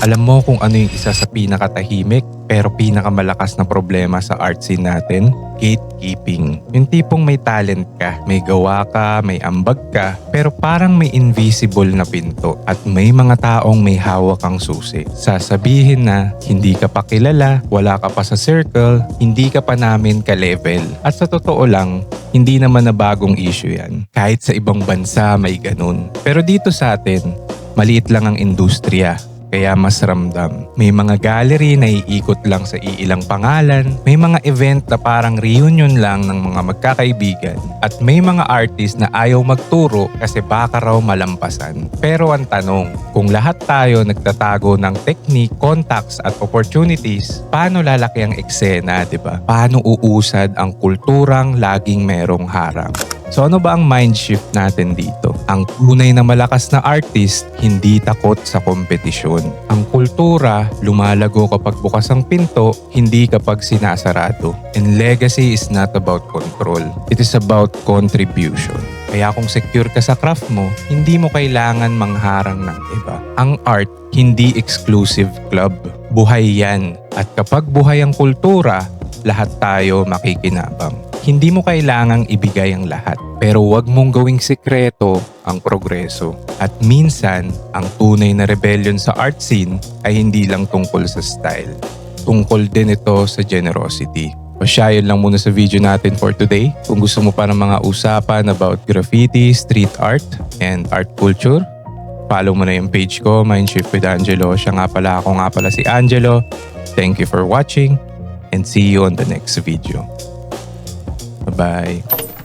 Alam mo kung ano yung isa sa pinakatahimik pero pinakamalakas na problema sa art scene natin? Gatekeeping. Yung tipong may talent ka, may gawa ka, may ambag ka, pero parang may invisible na pinto at may mga taong may hawak ang susi. Sasabihin na hindi ka pa kilala, wala ka pa sa circle, hindi ka pa namin ka-level. At sa totoo lang, hindi naman na bagong issue yan. Kahit sa ibang bansa may ganun. Pero dito sa atin, maliit lang ang industriya. Kaya mas ramdam. May mga gallery na iikot lang sa iilang pangalan, may mga event na parang reunion lang ng mga magkakaibigan, at may mga artist na ayaw magturo kasi baka raw malampasan. Pero ang tanong, kung lahat tayo nagtatago ng technique, contacts at opportunities, paano lalaki ang eksena, di ba? Paano uusad ang kulturang laging merong harang? So ano ba ang mind shift natin dito? Ang tunay na malakas na artist, hindi takot sa kompetisyon. Ang kultura, lumalago kapag bukas ang pinto, hindi kapag sinasarado. And legacy is not about control. It is about contribution. Kaya kung secure ka sa craft mo, hindi mo kailangan mangharang ng iba. Ang art, hindi exclusive club. Buhay yan. At kapag buhay ang kultura, lahat tayo makikinabang. Hindi mo kailangang ibigay ang lahat, pero huwag mong gawing sikreto ang progreso. At minsan, ang tunay na rebellion sa art scene ay hindi lang tungkol sa style. Tungkol din ito sa generosity. O siya, yun lang muna sa video natin for today. Kung gusto mo pa ng mga usapan about graffiti, street art, and art culture, follow mo na yung page ko, Mindshift with Angelo. Siya nga pala, ako nga pala si Angelo. Thank you for watching and see you on the next video. Bye-bye.